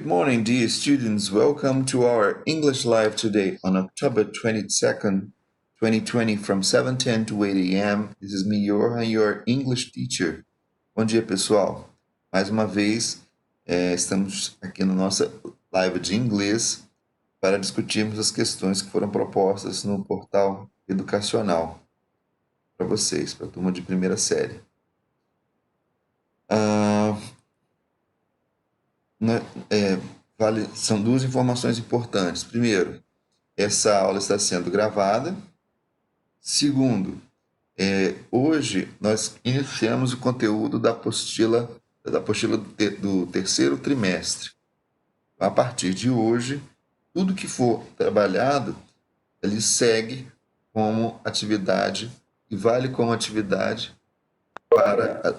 Good morning, dear students. Welcome to our English Live today on October 22nd, 2020 from 7:10 to 8 a.m. This is me, Johan, your English teacher. Bom dia, pessoal. Mais uma vez, estamos aqui na nossa live de inglês para discutirmos as questões que foram propostas no portal educacional para vocês, para a turma de primeira série. São duas informações importantes. Primeiro, essa aula está sendo gravada. Segundo, hoje nós iniciamos o conteúdo da apostila do terceiro trimestre. A partir de hoje, tudo que for trabalhado, ele segue como atividade e vale como atividade para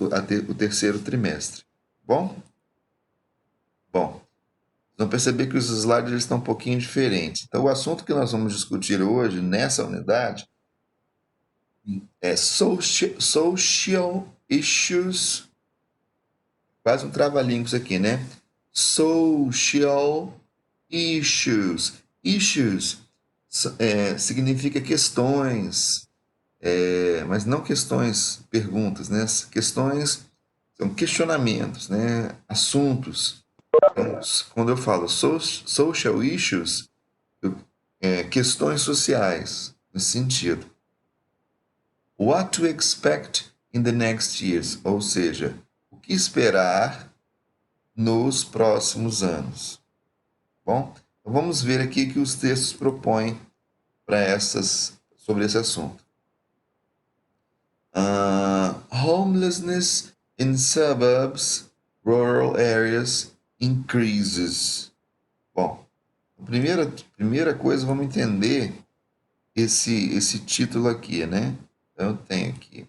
o terceiro trimestre. Bom, vão perceber que os slides estão um pouquinho diferentes. Então, o assunto que nós vamos discutir hoje, nessa unidade, é social issues, quase um trava-línguas aqui, né? Social issues. Issues significa questões, mas não questões, perguntas, né? Questões são questionamentos, né? Assuntos. Então, quando eu falo social issues, questões sociais, nesse sentido. What to expect in the next years, ou seja, o que esperar nos próximos anos. Bom, então vamos ver aqui que os textos propõem sobre esse assunto. Homelessness in suburbs, rural areas increases. Bom, a primeira coisa, vamos entender esse título aqui, né? Então, eu tenho aqui.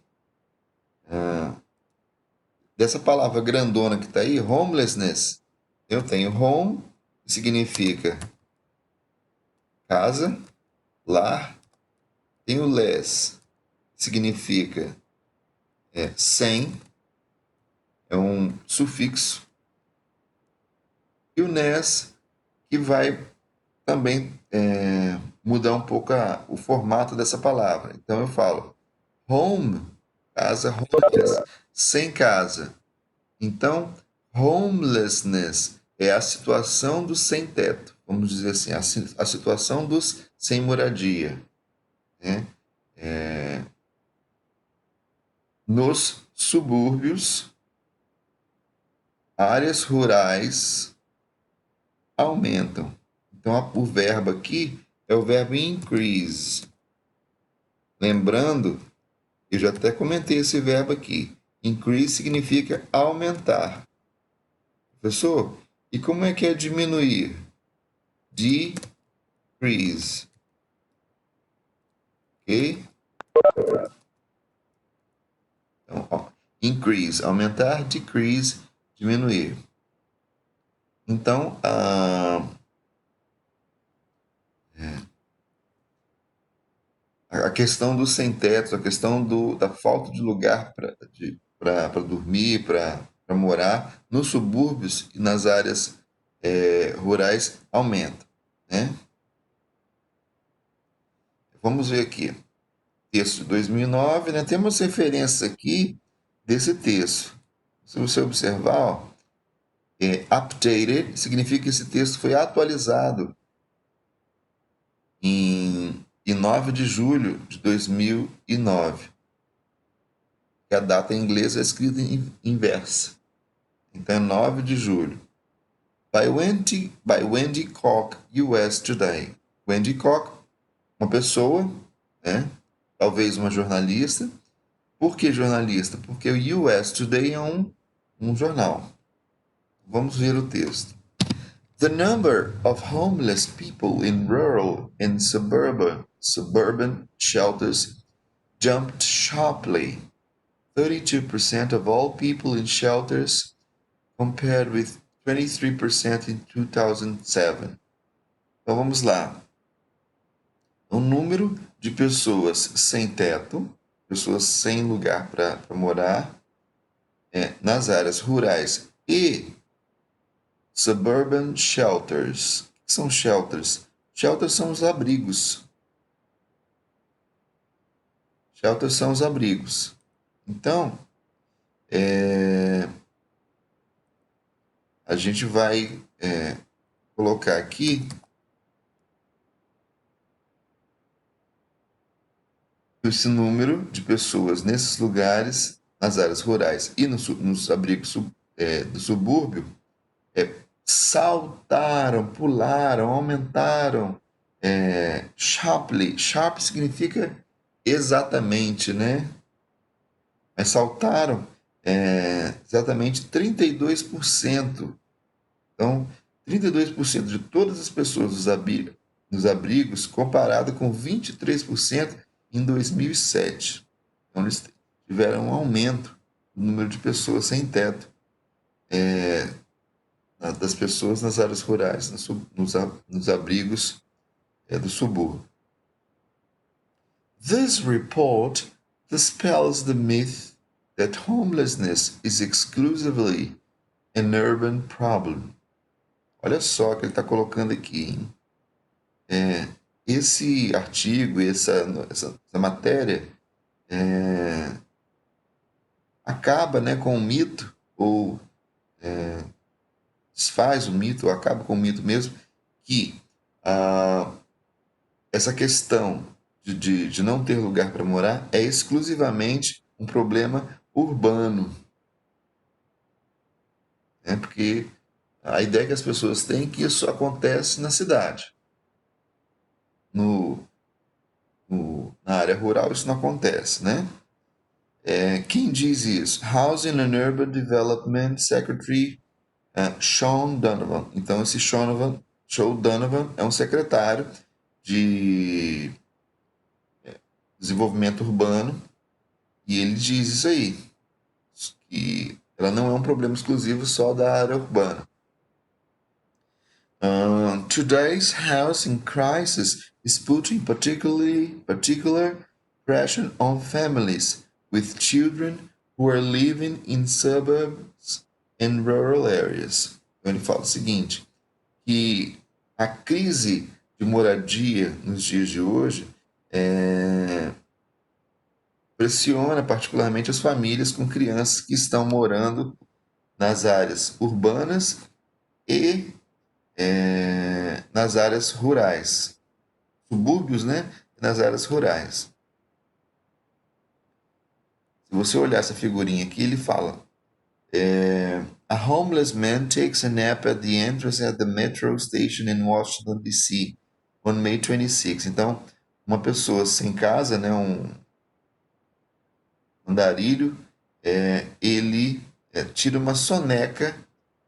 Dessa palavra grandona que está aí, homelessness, eu tenho home, que significa casa, lar. Tenho less, que significa sem, é um sufixo. E o ness, que vai também mudar um pouco o formato dessa palavra. Então, eu falo home, casa, homeless, sem casa. Então, homelessness é a situação do sem teto, vamos dizer assim, a situação dos sem moradia, né? Nos subúrbios, áreas rurais aumentam. Então, o verbo aqui é o verbo increase. Lembrando, eu já até comentei esse verbo aqui. Increase significa aumentar. Professor, e como é que é diminuir? Decrease. Ok? Então, increase, aumentar, decrease, diminuir. Então, a questão do sem-teto, a questão da falta de lugar para dormir, para morar, nos subúrbios e nas áreas rurais aumenta, né? Vamos ver aqui. Texto de 2009, né? Temos referências aqui desse texto. Se você observar, updated significa que esse texto foi atualizado em 9 de julho de 2009. Que a data em inglês é escrita em inversa. Então, é 9 de julho. By Wendy Koch, US Today. Wendy Koch, uma pessoa, né? Talvez uma jornalista. Por que jornalista? Porque o US Today é um jornal. Vamos ver o texto. The number of homeless people in rural and suburban shelters jumped sharply. 32% of all people in shelters, compared with 23% in 2007. Então vamos lá. O número de pessoas sem teto, pessoas sem lugar para morar, nas áreas rurais e Suburban shelters. O que são shelters? Shelters são os abrigos. Shelters são os abrigos. Então, a gente vai colocar aqui esse número de pessoas nesses lugares, nas áreas rurais e nos abrigos do subúrbio, saltaram, pularam, aumentaram sharply. Sharp significa exatamente, né? Mas saltaram exatamente 32%. Então, 32% de todas as pessoas nos abrigos, comparado com 23% em 2007. Então, eles tiveram um aumento no número de pessoas sem teto, das pessoas nas áreas rurais, nos abrigos do subúrbio. This report dispels the myth that homelessness is exclusively an urban problem. Olha só o que ele está colocando aqui, hein? Esse artigo, essa matéria, acaba, né, com o mito, ou desfaz o mito, ou acaba com o mito mesmo, que essa questão de não ter lugar para morar é exclusivamente um problema urbano. Porque a ideia que as pessoas têm é que isso acontece na cidade. Na área rural isso não acontece, né? Quem diz isso? Housing and Urban Development Secretary Sean Donovan. Então, esse Sean Donovan é um secretário de desenvolvimento urbano e ele diz isso aí, que ela não é um problema exclusivo só da área urbana. Today's housing crisis is putting particular pressure on families with children who are living in suburbs and rural areas. Então ele fala o seguinte, que a crise de moradia nos dias de hoje pressiona particularmente as famílias com crianças que estão morando nas áreas urbanas e nas áreas rurais, subúrbios, né? Nas áreas rurais. Se você olhar essa figurinha aqui, ele fala: a homeless man takes a nap at the entrance at the metro station in Washington D.C. on May 26. Então, uma pessoa sem casa, né? Um andarilho, ele tira uma soneca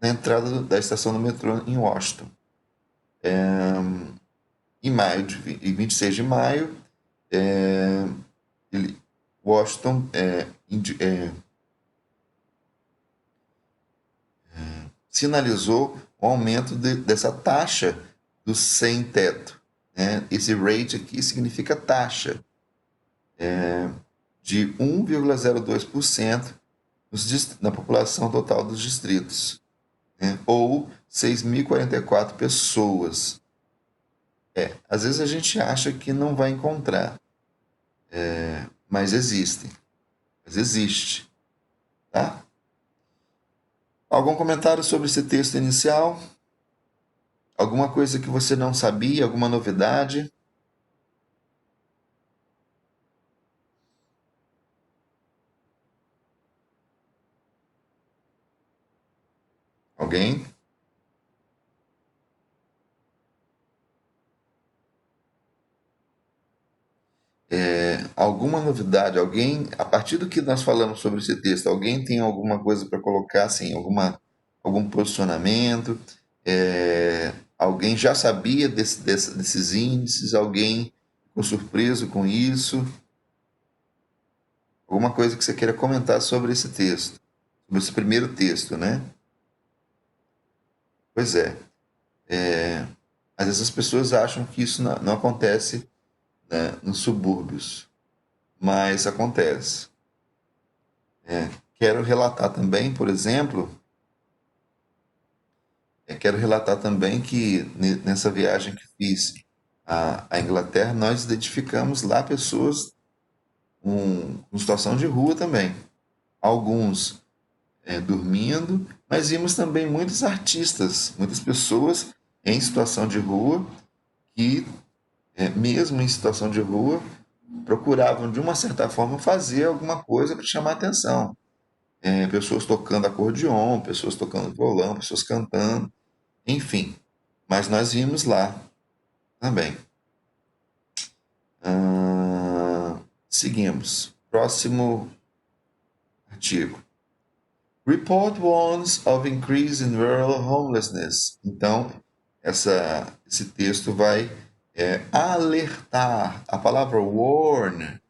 na entrada da estação do metrô em Washington. Em 26 de maio, Washington sinalizou o aumento dessa taxa do sem-teto. Esse rate aqui significa taxa, de 1,02% na população total dos distritos, ou 6.044 pessoas. Às vezes a gente acha que não vai encontrar, mas existem. Mas existe. Tá? Algum comentário sobre esse texto inicial? Alguma coisa que você não sabia? Alguma novidade? Alguém? Alguma novidade? Alguém, a partir do que nós falamos sobre esse texto, alguém tem alguma coisa para colocar, assim, algum posicionamento? Alguém já sabia desses índices? Alguém ficou surpreso com isso? Alguma coisa que você queira comentar sobre esse texto? Sobre esse primeiro texto, né? Pois é. Às vezes as pessoas acham que isso não acontece, né, nos subúrbios, mas acontece. Quero relatar também, por exemplo, quero relatar também que nessa viagem que fiz à Inglaterra, nós identificamos lá pessoas com situação de rua também. Alguns dormindo, mas vimos também muitos artistas, muitas pessoas em situação de rua que, mesmo em situação de rua, procuravam de uma certa forma fazer alguma coisa para chamar atenção. Pessoas tocando acordeon, pessoas tocando violão, pessoas cantando, enfim. Mas nós vimos lá também. Seguimos. Próximo artigo. Report warns of increase in rural homelessness. Então, esse texto vai alertar. A palavra warn,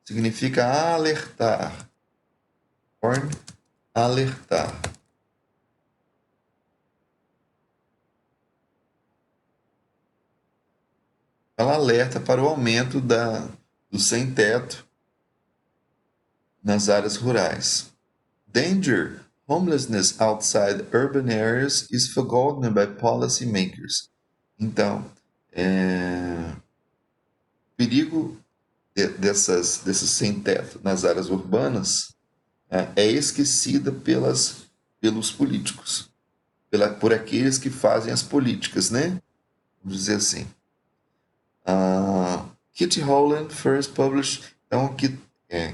significa alertar. Warn, alertar. Ela alerta para o aumento do sem-teto nas áreas rurais. Danger, homelessness outside urban areas is forgotten by policymakers. Então, perigo desses sem-teto nas áreas urbanas é esquecida pelos políticos, por aqueles que fazem as políticas, né? Vamos dizer assim. Kitty Holland first published. Então,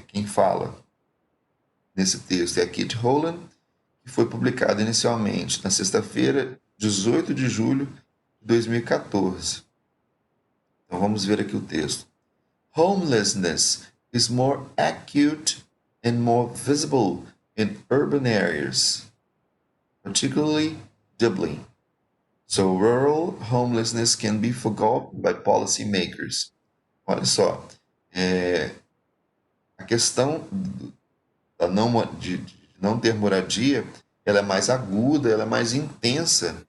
quem fala nesse texto é a Kitty Holland, que foi publicada inicialmente na sexta-feira, 18 de julho de 2014. Então, vamos ver aqui o texto. Homelessness is more acute and more visible in urban areas, particularly Dublin. So rural homelessness can be forgotten by policymakers. Olha só, a questão de não ter moradia, ela é mais aguda, ela é mais intensa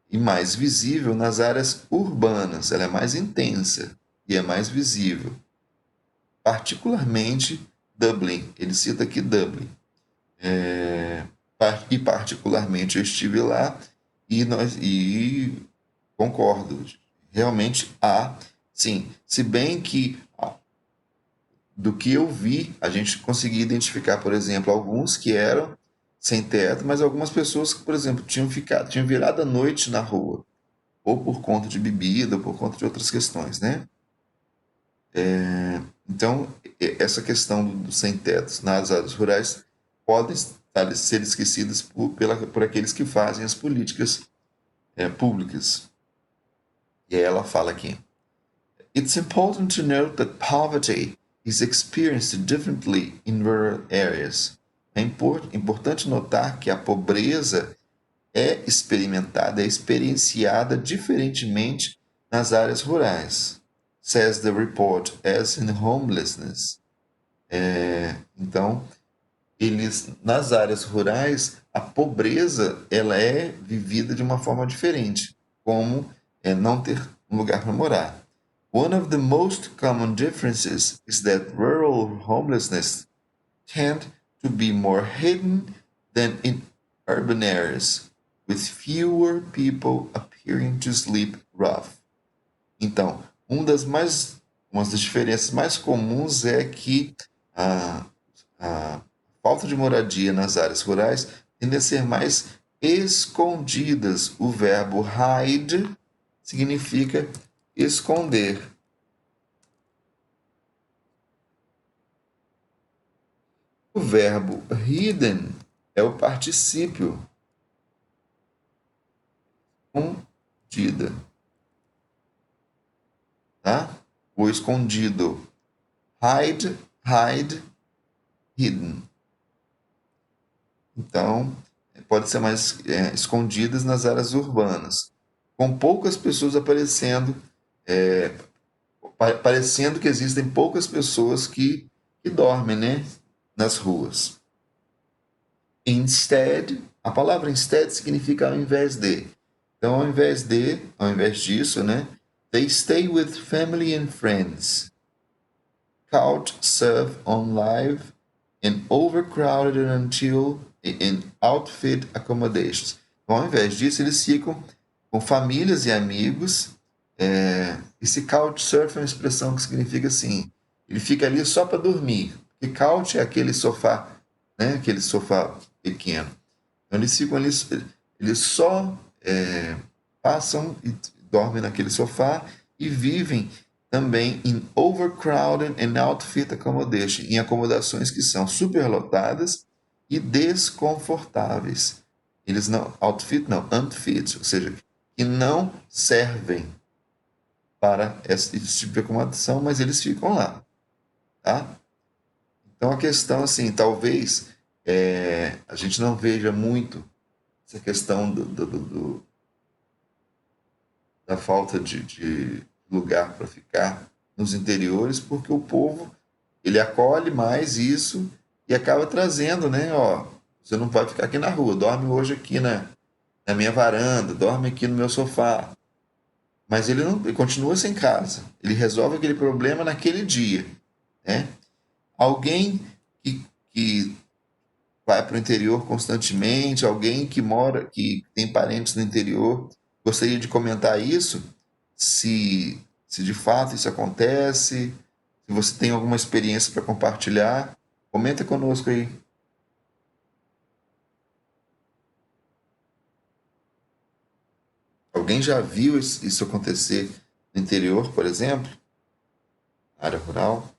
e mais visível nas áreas urbanas. Ela é mais intensa e é mais visível. Particularmente Dublin. Ele cita aqui Dublin. E particularmente eu estive lá e concordo. Realmente há, sim. Se bem que do que eu vi, a gente conseguia identificar, por exemplo, alguns que eram sem teto, mas algumas pessoas que, por exemplo, tinham virado a noite na rua, ou por conta de bebida, ou por conta de outras questões, né? Então, essa questão do sem tetos nas áreas rurais podem ser esquecidas por aqueles que fazem as políticas públicas. E aí ela fala aqui: It's important to note that poverty is experienced differently in rural areas. É importante notar que a pobreza é experienciada diferentemente nas áreas rurais, says the report, as in homelessness. Então, nas áreas rurais, a pobreza ela é vivida de uma forma diferente, como não ter um lugar para morar. One of the most common differences is that rural homelessness tend to be more hidden than in urban areas, with fewer people appearing to sleep rough. Então, uma das diferenças mais comuns é que a falta de moradia nas áreas rurais tende a ser mais escondidas. O verbo hide significa esconder. O verbo hidden é o particípio escondida, tá? O escondido. Hide, hidden. Então, pode ser mais escondidas nas áreas urbanas, com poucas pessoas aparecendo, parecendo que existem poucas pessoas que dormem, né, nas ruas. Instead, a palavra instead significa ao invés de. Então, ao invés disso, né, they stay with family and friends. Couch surf on live and overcrowded until in outfit accommodations. Então, ao invés disso, eles ficam com famílias e amigos. Esse couchsurfing é uma expressão que significa assim, ele fica ali só para dormir. Porque couch é aquele sofá, né? Aquele sofá pequeno. Então, eles ficam ali, eles só passam e dormem naquele sofá e vivem também em overcrowded and outfit accommodation, em acomodações que são superlotadas e desconfortáveis. Eles não, outfit não, unfit, ou seja, que não servem para esse tipo de acomodação, mas eles ficam lá, tá? Então a questão, assim, talvez a gente não veja muito essa questão da falta de lugar para ficar nos interiores, porque o povo ele acolhe mais isso e acaba trazendo, né? Ó, você não pode ficar aqui na rua, dorme hoje aqui na minha varanda, dorme aqui no meu sofá. Mas ele não, ele continua sem casa. Ele resolve aquele problema naquele dia, né? Alguém que vai para o interior constantemente, alguém que mora, que tem parentes no interior, gostaria de comentar isso, se de fato isso acontece, se você tem alguma experiência para compartilhar, comenta conosco aí. Alguém já viu isso acontecer no interior, por exemplo, área rural?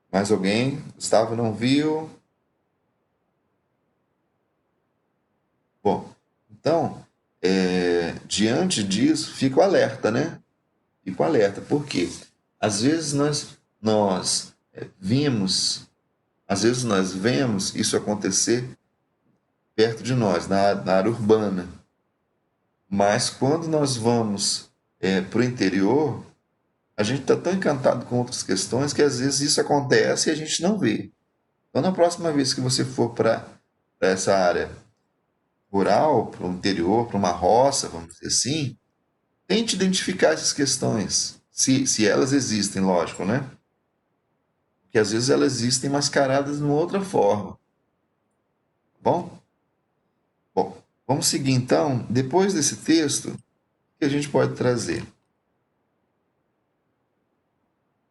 Mais alguém? Gustavo não viu? Bom, então, diante disso, fica o alerta, né? Fica o alerta. Por quê? Às vezes nós vimos, às vezes nós vemos isso acontecer perto de nós, na área urbana. Mas quando nós vamos para o interior, a gente está tão encantado com outras questões que às vezes isso acontece e a gente não vê. Então, na próxima vez que você for para essa área rural, para o interior, para uma roça, vamos dizer assim, tente identificar essas questões, se elas existem, lógico, né? Porque às vezes elas existem mascaradas de uma outra forma. Tá bom? Bom, vamos seguir então. Depois desse texto, o que a gente pode trazer?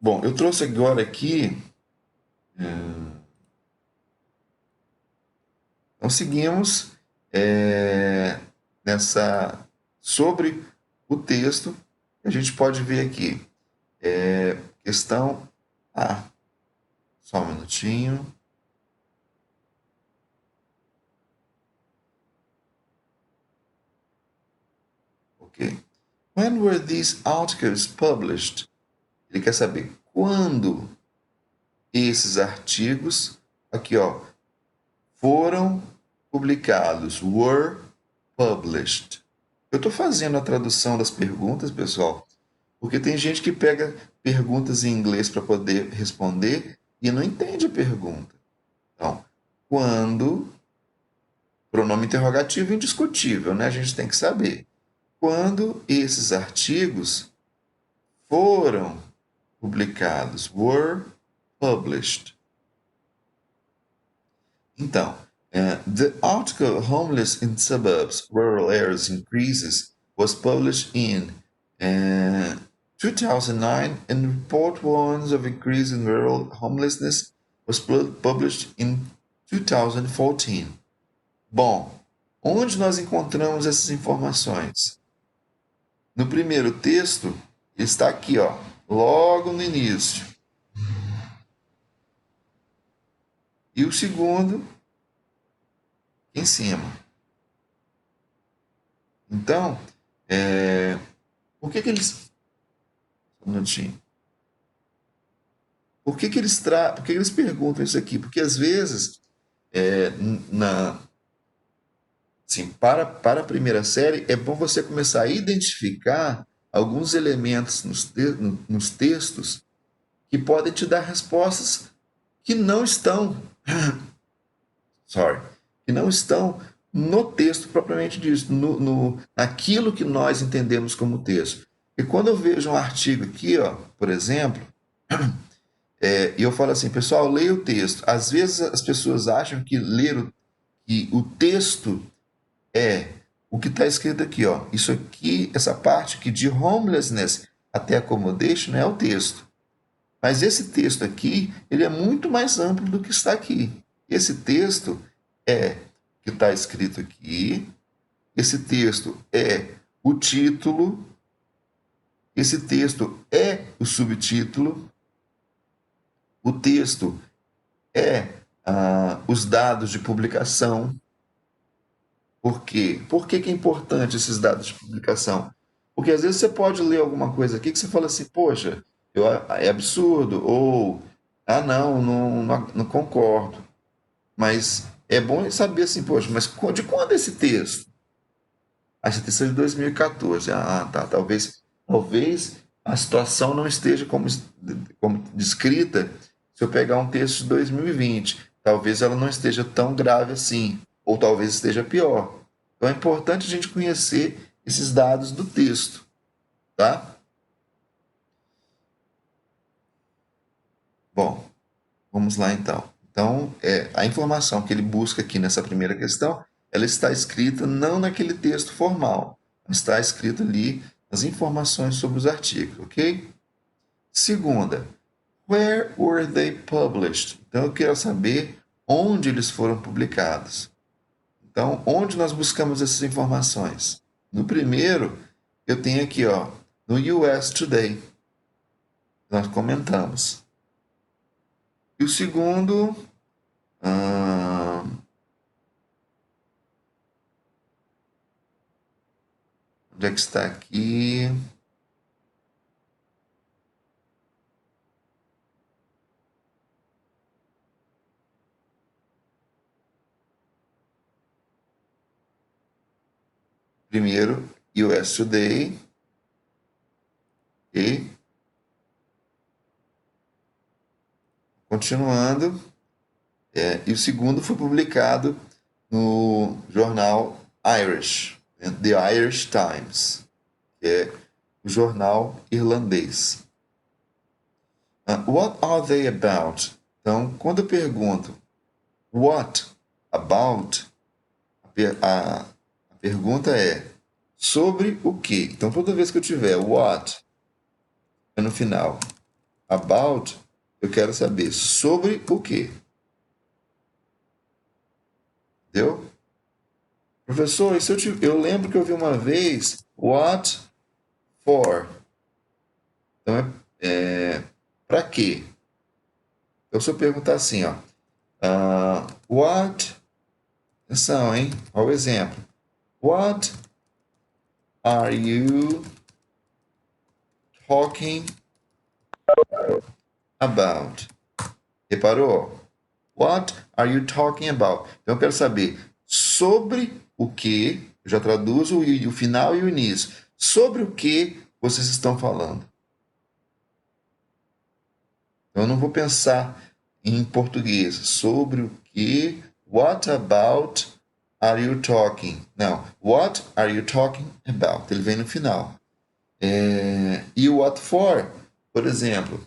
Bom, eu trouxe agora aqui. Então seguimos é, nessa sobre o texto. A gente pode ver aqui. Questão A. Só um minutinho. Ok. When were these articles published? Ele quer saber quando esses artigos, aqui ó, foram publicados. Were published. Eu estou fazendo a tradução das perguntas, pessoal, porque tem gente que pega perguntas em inglês para poder responder e não entende a pergunta. Então, quando, pronome interrogativo indiscutível, né? A gente tem que saber. Quando esses artigos foram publicados, were published. Então, the article Homeless in Suburbs, Rural Areas Increases was published in 2009 and report warns of increase in rural homelessness was published in 2014. Bom, onde nós encontramos essas informações? No primeiro texto, está aqui, ó, logo no início. E o segundo, em cima. Então, por que eles... Um minutinho. Por que eles perguntam isso aqui? Porque às vezes, é, na, assim, para a primeira série, é bom você começar a identificar alguns elementos nos textos que podem te dar respostas que não estão, sorry, que não estão no texto propriamente dito, naquilo que nós entendemos como texto. E quando eu vejo um artigo aqui, ó, por exemplo, e eu falo assim, pessoal, leia o texto. Às vezes as pessoas acham que que o texto é o que está escrito aqui, ó. Isso aqui, essa parte aqui de homelessness até accommodation é o texto. Mas esse texto aqui, ele é muito mais amplo do que está aqui. Esse texto é o que está escrito aqui. Esse texto é o título. Esse texto é o subtítulo. O texto é os dados de publicação. Por quê? Por que é importante esses dados de publicação? Porque às vezes você pode ler alguma coisa aqui que você fala assim, poxa, é absurdo, ou não concordo. Mas é bom saber assim, poxa, mas de quando é esse texto? Esse texto é de 2014. Tá. Talvez a situação não esteja como descrita se eu pegar um texto de 2020. Talvez ela não esteja tão grave assim, ou talvez esteja pior. Então é importante a gente conhecer esses dados do texto, tá? Bom, vamos lá então. Então, a informação que ele busca aqui nessa primeira questão, ela está escrita não naquele texto formal, está escrito ali as informações sobre os artigos, ok? Segunda, where were they published? Então, eu quero saber onde eles foram publicados. Então, onde nós buscamos essas informações? No primeiro, eu tenho aqui, ó, no US Today. Nós comentamos. E o segundo, onde é que está aqui? Primeiro, US Today. E, continuando, e o segundo foi publicado no jornal Irish, The Irish Times, que é o jornal irlandês. What are they about? Então, quando eu pergunto what about, a pergunta é sobre o que. Então, toda vez que eu tiver what no final, about, eu quero saber sobre o que. Entendeu? Professor, isso eu lembro que eu vi uma vez what for. Então, para quê? Então, se eu perguntar assim, ó, what, atenção, hein? Olha o exemplo. What are you talking about? Reparou? What are you talking about? Então, eu quero saber sobre o que, eu já traduzo o final e o início. Sobre o que vocês estão falando. Então, eu não vou pensar em português. Sobre o que? What about are you talking? Não. What are you talking about? Ele vem no final. E o what for? Por exemplo.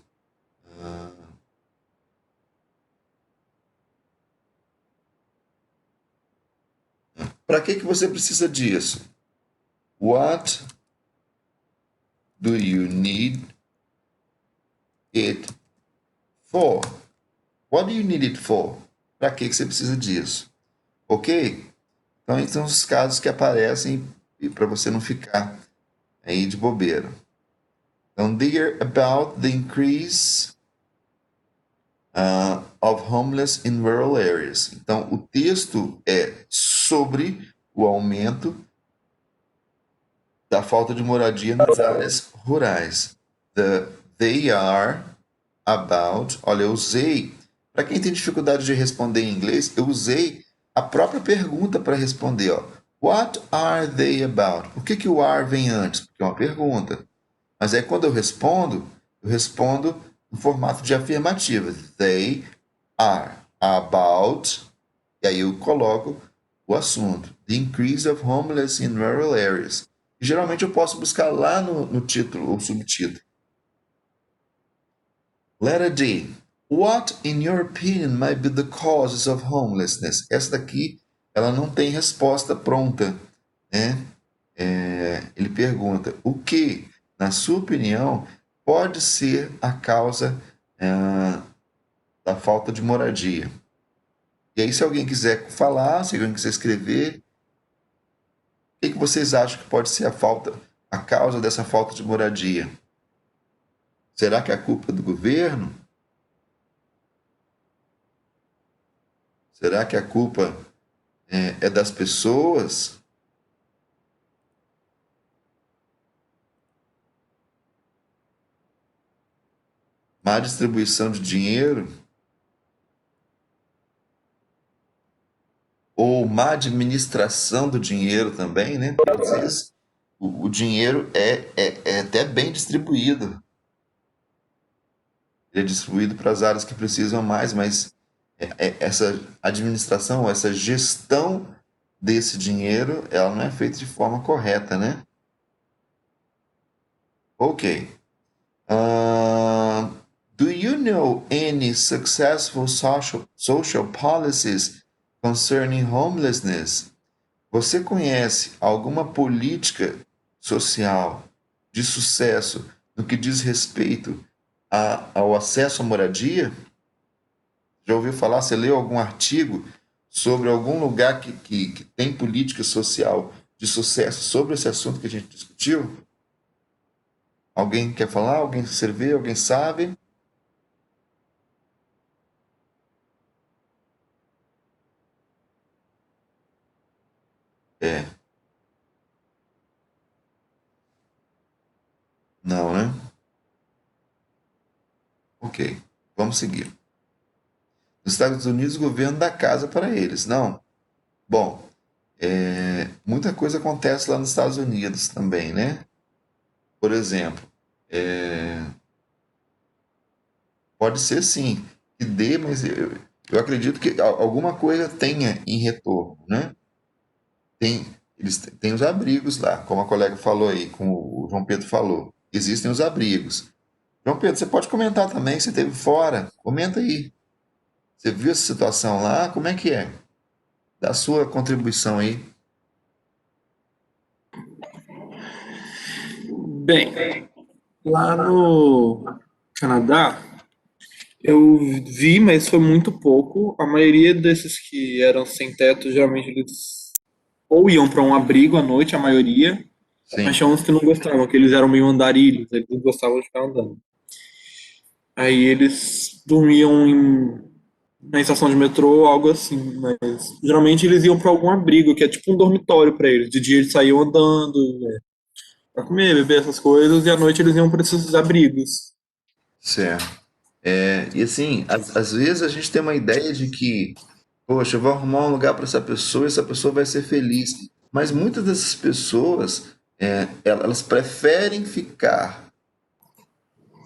Para que você precisa disso? What do you need it for? What do you need it for? Para que você precisa disso? Ok? Então, esses são os casos que aparecem para você não ficar aí de bobeira. Então, they are about the increase of homeless in rural areas. Então, o texto é sobre o aumento da falta de moradia nas áreas rurais. They are about. Olha, eu usei. Para quem tem dificuldade de responder em inglês, eu usei a própria pergunta para responder. Ó. What are they about? Por que o are vem antes? Porque é uma pergunta. Mas aí quando eu respondo no formato de afirmativa. They are about. E aí eu coloco o assunto. The increase of homeless in rural areas. Geralmente eu posso buscar lá no título ou subtítulo. Letter D. What, in your opinion, might be the causes of homelessness? Essa daqui, ela não tem resposta pronta, né? Ele pergunta, o que, na sua opinião, pode ser a causa da falta de moradia? E aí, se alguém quiser falar, se alguém quiser escrever, o que vocês acham que pode ser a causa dessa falta de moradia? Será que é a culpa do governo? Será que a culpa é das pessoas? Má distribuição de dinheiro? Ou má administração do dinheiro também, né? Porque às vezes o dinheiro é até bem distribuído. Ele é distribuído para as áreas que precisam mais, mas essa administração, essa gestão desse dinheiro, ela não é feita de forma correta, né? Ok. Do you know any successful social policies concerning homelessness? Você conhece alguma política social de sucesso no que diz respeito ao acesso à moradia? Já ouviu falar? Você leu algum artigo sobre algum lugar que tem política social de sucesso sobre esse assunto que a gente discutiu? Alguém quer falar? Alguém escrever? Alguém sabe? É, não, né? Ok, vamos seguir. Nos Estados Unidos, o governo dá casa para eles. Não. Bom, muita coisa acontece lá nos Estados Unidos também, né? Por exemplo, pode ser sim que dê, mas eu acredito que alguma coisa tenha em retorno, né? Tem, eles têm os abrigos lá, como a colega falou aí, como o João Pedro falou. Existem os abrigos. João Pedro, você pode comentar também, você esteve fora. Comenta aí. Você viu essa situação lá? Como é que é? Dá a sua contribuição aí. Bem, lá no Canadá, eu vi, mas foi muito pouco. A maioria desses que eram sem teto, geralmente eles ou iam para um abrigo à noite, a maioria, mas Sim, tinha uns que não gostavam, que eles eram meio andarilhos, eles não gostavam de ficar andando. Aí eles dormiam na estação de metrô ou algo assim, mas geralmente eles iam para algum abrigo, que é tipo um dormitório para eles. De dia eles saíam andando, para comer, beber essas coisas, e à noite eles iam para esses abrigos. certo. E assim, às vezes a gente tem uma ideia de que, poxa, eu vou arrumar um lugar para essa pessoa e essa pessoa vai ser feliz. Mas muitas dessas pessoas, elas preferem ficar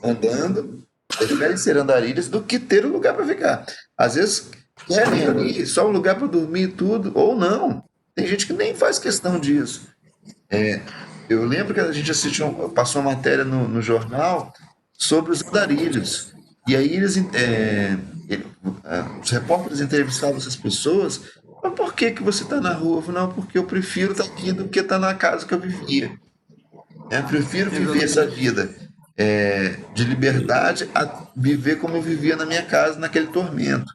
andando, preferem ser andarilhas do que ter um lugar para ficar. Às vezes querem ali só um lugar para dormir e tudo, ou não. Tem gente que nem faz questão disso. Eu lembro que a gente passou uma matéria no jornal sobre os andarilhos. E aí os repórteres entrevistavam essas pessoas. Mas por que que você está na rua? Eu falei, não, porque eu prefiro estar aqui do que estar na casa que eu vivia. Eu prefiro viver essa Exatamente. vida de liberdade a viver como eu vivia na minha casa, naquele tormento.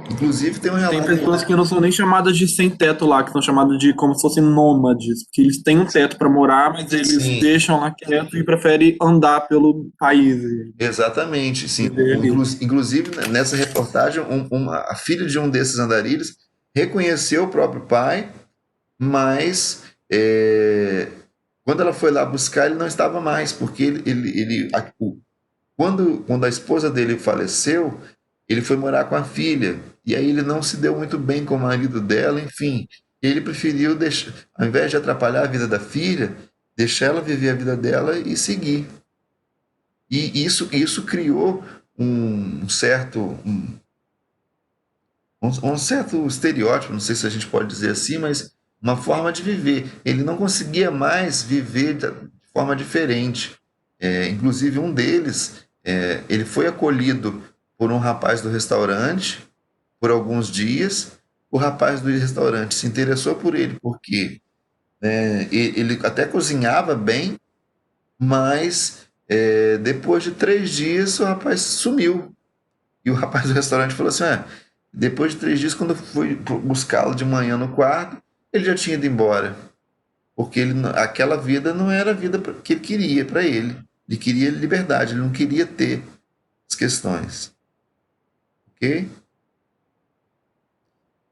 Inclusive tem um Tem relato pessoas lá. que não são nem chamadas de sem teto lá, que são chamadas de como se fossem nômades, porque eles têm um teto para morar, mas eles Sim, deixam lá quieto e preferem andar pelo país e exatamente, sim. viver ali. Inclusive, nessa reportagem, a filha de um desses andarilhos reconheceu o próprio pai, mas quando ela foi lá buscar, ele não estava mais, porque quando a esposa dele faleceu, ele foi morar com a filha, e aí ele não se deu muito bem com o marido dela, enfim. Ele preferiu deixar, ao invés de atrapalhar a vida da filha, deixar ela viver a vida dela e seguir. E isso criou um certo, um certo estereótipo, não sei se a gente pode dizer assim, mas uma forma de viver. Ele não conseguia mais viver de forma diferente. Inclusive, um deles, ele foi acolhido por um rapaz do restaurante por alguns dias. O rapaz do restaurante se interessou por ele porque ele até cozinhava bem, mas depois de 3 dias o rapaz sumiu. E o rapaz do restaurante falou assim: depois de 3 dias, quando eu fui buscá-lo de manhã no quarto, ele já tinha ido embora. Porque aquela vida não era a vida que ele queria para ele. Ele queria liberdade, ele não queria ter as questões. Ok?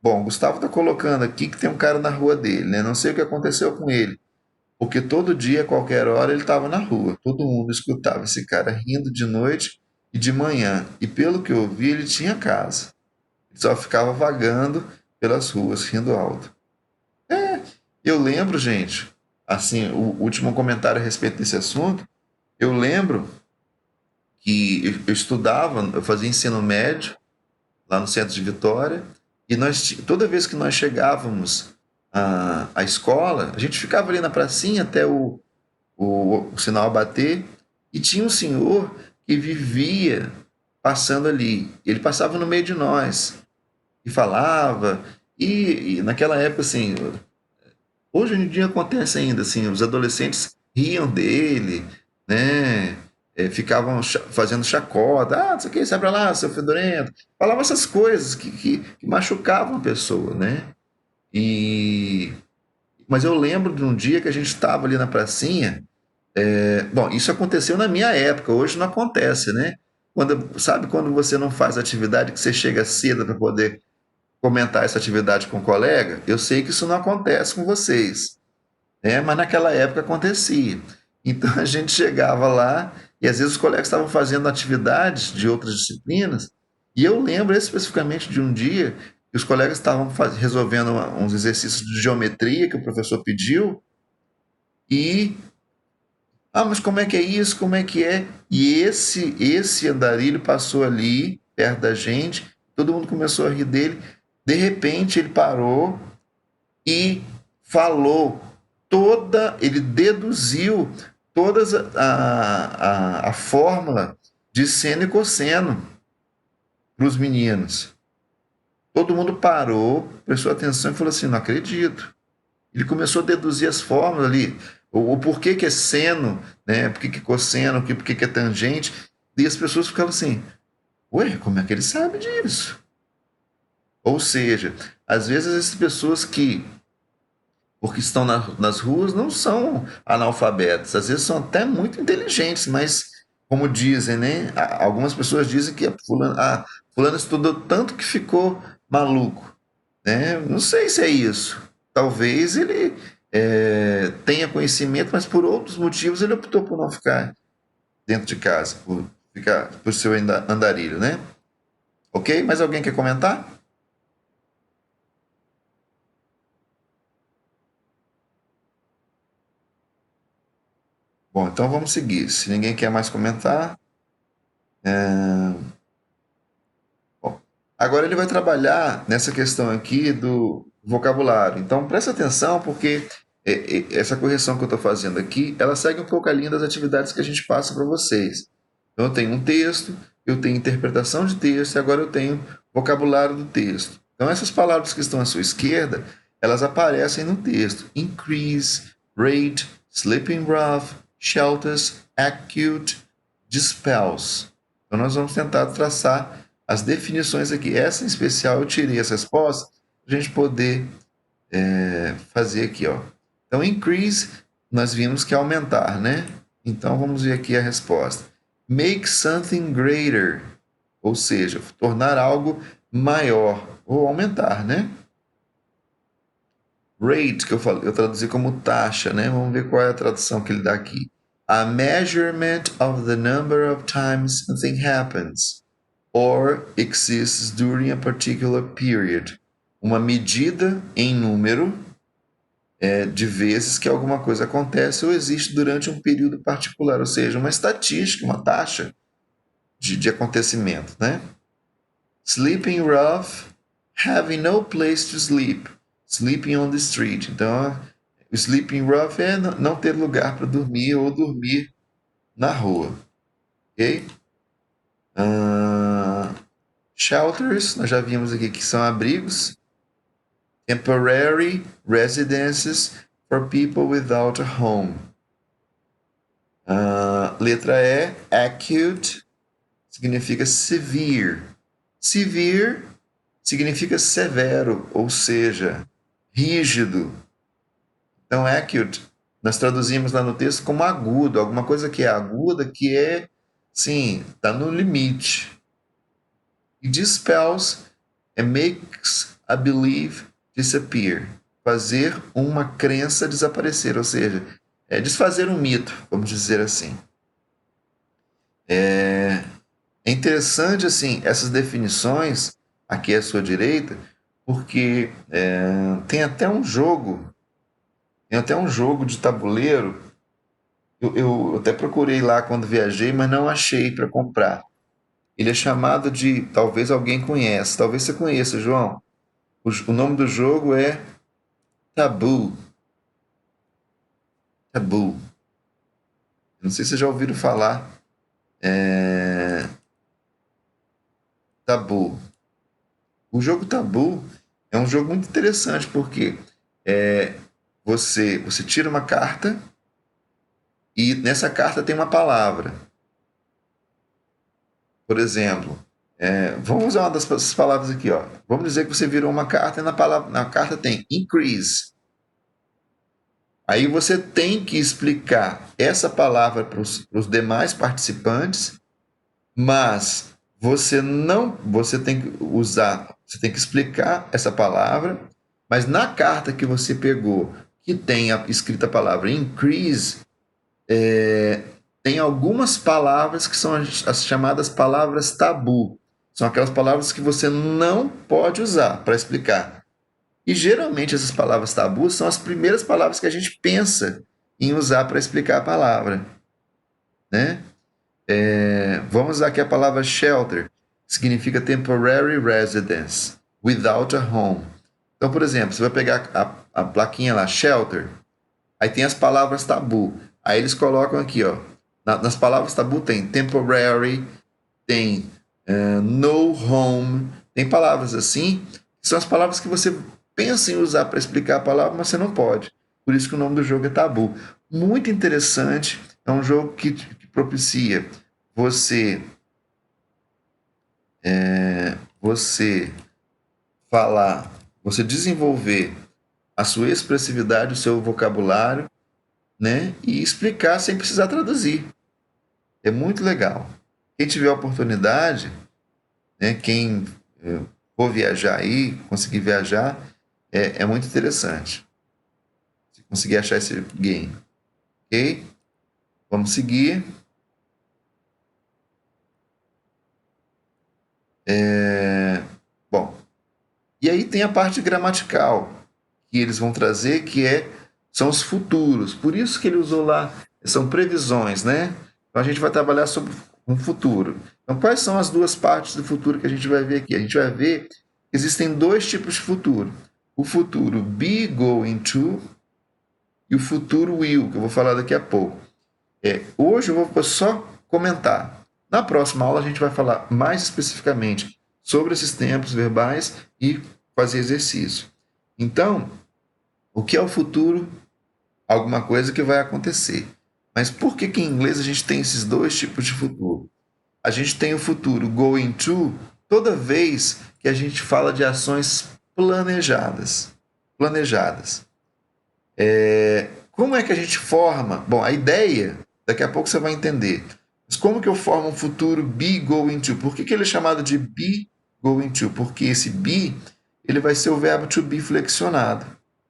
Bom, o Gustavo está colocando aqui que tem um cara na rua dele, né? Não sei o que aconteceu com ele. Porque todo dia, a qualquer hora, ele estava na rua. Todo mundo escutava esse cara rindo de noite e de manhã. E pelo que eu vi, ele tinha casa. Ele só ficava vagando pelas ruas, rindo alto. Eu lembro, gente, assim, o último comentário a respeito desse assunto, eu lembro que eu estudava, eu fazia ensino médio lá no centro de Vitória, e toda vez que nós chegávamos à escola, a gente ficava ali na pracinha até o sinal bater, e tinha um senhor que vivia passando ali. Ele passava no meio de nós e falava, e naquela época, assim, hoje em dia acontece ainda, assim, os adolescentes riam dele, né? Ficavam fazendo chacota, não sei o que, sai pra lá, seu fedorento. Falavam essas coisas que machucavam a pessoa, né? E... Mas eu lembro de um dia que a gente estava ali na pracinha. Bom, isso aconteceu na minha época, hoje não acontece, né? Sabe quando você não faz atividade que você chega cedo para poder comentar essa atividade com o colega? Eu sei que isso não acontece com vocês, mas naquela época acontecia. Então a gente chegava lá e às vezes os colegas estavam fazendo atividades de outras disciplinas, e eu lembro especificamente de um dia que os colegas estavam resolvendo uns exercícios de geometria que o professor pediu, e mas como é que é isso? Como é que é? E esse andarilho passou ali perto da gente, todo mundo começou a rir dele. De repente ele parou e falou ele deduziu todas a fórmula de seno e cosseno para os meninos. Todo mundo parou, prestou atenção e falou assim: não acredito. Ele começou a deduzir as fórmulas ali, o porquê que é seno, né? Por que é cosseno, por que é tangente. E as pessoas ficavam assim: ué, como é que ele sabe disso? Ou seja, às vezes essas pessoas porque estão nas ruas, não são analfabetos. Às vezes são até muito inteligentes, mas, como dizem, né? Algumas pessoas dizem que fulano estudou tanto que ficou maluco, né? Não sei se é isso. Talvez ele tenha conhecimento, mas por outros motivos ele optou por não ficar dentro de casa, por seu andarilho, né? Ok? Mais alguém quer comentar? Bom, então vamos seguir. Se ninguém quer mais comentar. Bom, agora ele vai trabalhar nessa questão aqui do vocabulário. Então presta atenção, porque essa correção que eu estou fazendo aqui, ela segue um pouco a linha das atividades que a gente passa para vocês. Então eu tenho um texto, eu tenho interpretação de texto e agora eu tenho vocabulário do texto. Então essas palavras que estão à sua esquerda, elas aparecem no texto. Increase, rate, sleeping rough, shelters, acute, dispels. Então nós vamos tentar traçar as definições aqui. Essa em especial eu tirei as respostas para a gente poder fazer aqui, ó. Então, increase, nós vimos que é aumentar, né? Então, vamos ver aqui a resposta. Make something greater, ou seja, tornar algo maior, ou aumentar, né? Rate, que eu traduzi como taxa, né? Vamos ver qual é a tradução que ele dá aqui. A measurement of the number of times something happens or exists during a particular period. Uma medida em número de vezes que alguma coisa acontece ou existe durante um período particular, ou seja, uma estatística, uma taxa de acontecimento, né? Sleeping rough, having no place to sleep. sleeping on the street. Então, o sleeping rough é não ter lugar para dormir ou dormir na rua. Ok? Shelters, nós já vimos aqui que são abrigos. Temporary residences for people without a home. Letra E, acute, significa severe. Severe significa severo, ou seja, rígido. Então, acute, nós traduzimos lá no texto como agudo, alguma coisa que é aguda, que é, sim, está no limite. E dispels makes a belief disappear. Fazer uma crença desaparecer, ou seja, desfazer um mito, vamos dizer assim. É interessante, assim, essas definições aqui à sua direita, porque tem até um jogo de tabuleiro. Eu até procurei lá quando viajei, mas não achei para comprar. Ele é chamado de, talvez alguém conheça, talvez você conheça, João. O nome do jogo é Tabu. Tabu. Não sei se vocês já ouviram falar. Tabu. O jogo Tabu é um jogo muito interessante porque você tira uma carta e nessa carta tem uma palavra. Por exemplo, vamos usar uma das palavras aqui. Ó. Vamos dizer que você virou uma carta e na carta tem increase. Aí você tem que explicar essa palavra para os demais participantes, mas você tem que você tem que explicar essa palavra, mas na carta que você pegou, que tem escrita a palavra increase, tem algumas palavras que são as chamadas palavras tabu. São aquelas palavras que você não pode usar para explicar. E geralmente essas palavras tabu são as primeiras palavras que a gente pensa em usar para explicar a palavra, né? Vamos usar aqui a palavra shelter, que significa temporary residence, without a home. Então, por exemplo, você vai pegar a plaquinha lá, shelter, aí tem as palavras tabu. Aí eles colocam aqui, ó, nas palavras tabu tem temporary, tem no home, tem palavras assim, que são as palavras que você pensa em usar para explicar a palavra, mas você não pode. Por isso que o nome do jogo é Tabu. Muito interessante, é um jogo que propicia você você falar, você desenvolver a sua expressividade, o seu vocabulário, né? E explicar sem precisar traduzir. É muito legal. Quem tiver a oportunidade, né? Quem for viajar aí, conseguir viajar, é muito interessante. Se conseguir achar esse game. Ok? Vamos seguir. Bom, e aí tem a parte gramatical que eles vão trazer, são os futuros. Por isso que ele usou lá, são previsões, né? Então a gente vai trabalhar sobre um futuro. Então quais são as duas partes do futuro que a gente vai ver aqui? A gente vai ver que existem dois tipos de futuro. O futuro be going to e o futuro will, que eu vou falar daqui a pouco. Hoje eu vou só comentar. Na próxima aula a gente vai falar mais especificamente sobre esses tempos verbais e fazer exercício. Então, o que é o futuro? Alguma coisa que vai acontecer. Mas por que em inglês a gente tem esses dois tipos de futuro? A gente tem o futuro going to toda vez que a gente fala de ações planejadas. Planejadas. Como é que a gente forma? Bom, a ideia, daqui a pouco você vai entender. Mas como que eu formo um futuro be going to? Por que ele é chamado de be going to? Porque esse be, ele vai ser o verbo to be flexionado.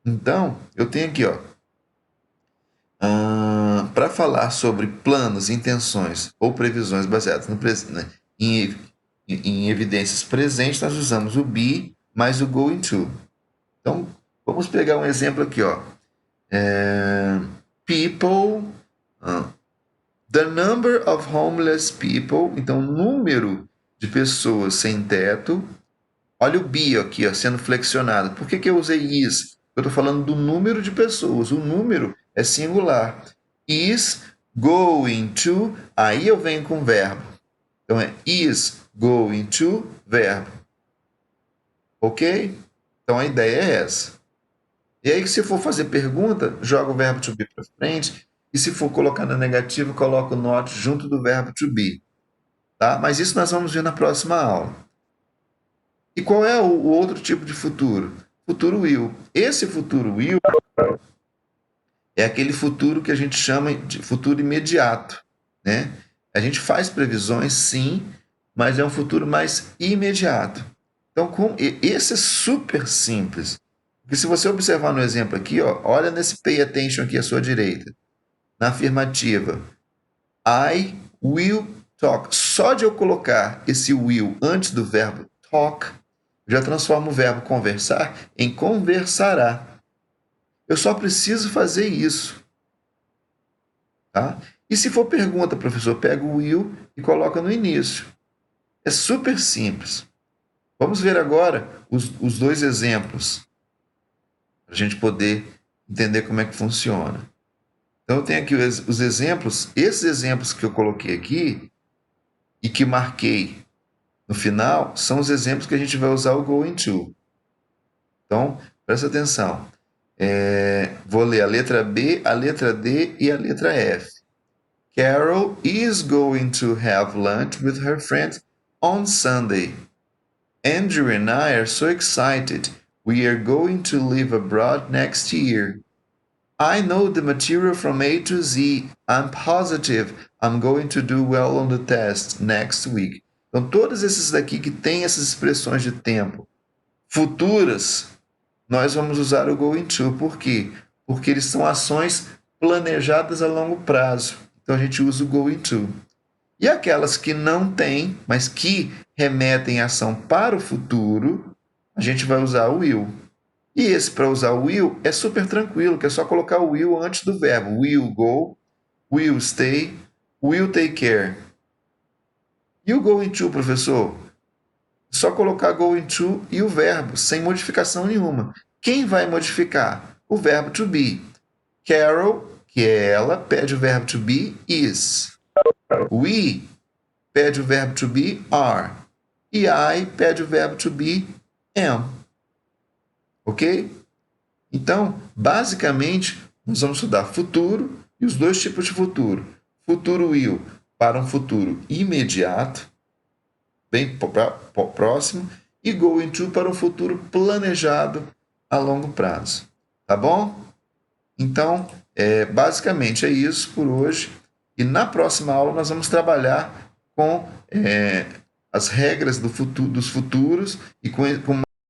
Então, eu tenho aqui, ó, para falar sobre planos, intenções ou previsões baseadas em evidências presentes, nós usamos o be mais o going to. Então, vamos pegar um exemplo aqui, ó. People, the number of homeless people, então o número de pessoas sem teto Olha o be aqui, ó, sendo flexionado. Por que eu usei is? Eu estou falando do número de pessoas. O número é singular. Is going to, aí eu venho com o verbo. Então é is going to, verbo. Ok? Então a ideia é essa. E aí, se for fazer pergunta, joga o verbo to be para frente. E se for colocar na negativa, coloca o not junto do verbo to be. Tá? Mas isso nós vamos ver na próxima aula. E qual é o outro tipo de futuro? Futuro will. Esse futuro will é aquele futuro que a gente chama de futuro imediato, né? A gente faz previsões, sim, mas é um futuro mais imediato. Então, esse é super simples. Porque se você observar no exemplo aqui, ó, olha nesse pay attention aqui à sua direita. Na afirmativa, I will talk. Só de eu colocar esse will antes do verbo talk, já transforma o verbo conversar em conversará. Eu só preciso fazer isso. Tá? E se for pergunta, professor, pega o will e coloca no início. É super simples. Vamos ver agora os dois exemplos, para a gente poder entender como é que funciona. Então, eu tenho aqui os exemplos, esses exemplos que eu coloquei aqui e que marquei no final, são os exemplos que a gente vai usar o going to. Então, presta atenção. Vou ler a letra B, a letra D e a letra F. Carol is going to have lunch with her friends on Sunday. Andrew and I are so excited. We are going to live abroad next year. I know the material from A to Z. I'm positive I'm going to do well on the test next week. Então, todos esses daqui que têm essas expressões de tempo futuras, nós vamos usar o going to. Por quê? Porque eles são ações planejadas a longo prazo. Então, a gente usa o going to. E aquelas que não têm, mas que remetem a ação para o futuro, a gente vai usar o will. E esse, para usar o will, é super tranquilo, que é só colocar o will antes do verbo. Will go, will stay, will take care. E o going to, professor? Só colocar going to e o verbo, sem modificação nenhuma. Quem vai modificar? O verbo to be. Carol, que é ela, pede o verbo to be, is. We pede o verbo to be, are. E I pede o verbo to be, am. Ok? Então, basicamente, nós vamos estudar futuro e os dois tipos de futuro. Futuro will para um futuro imediato, bem próximo, e going to para um futuro planejado a longo prazo. Tá bom? Então, basicamente é isso por hoje. E na próxima aula nós vamos trabalhar com as regras dos futuros e com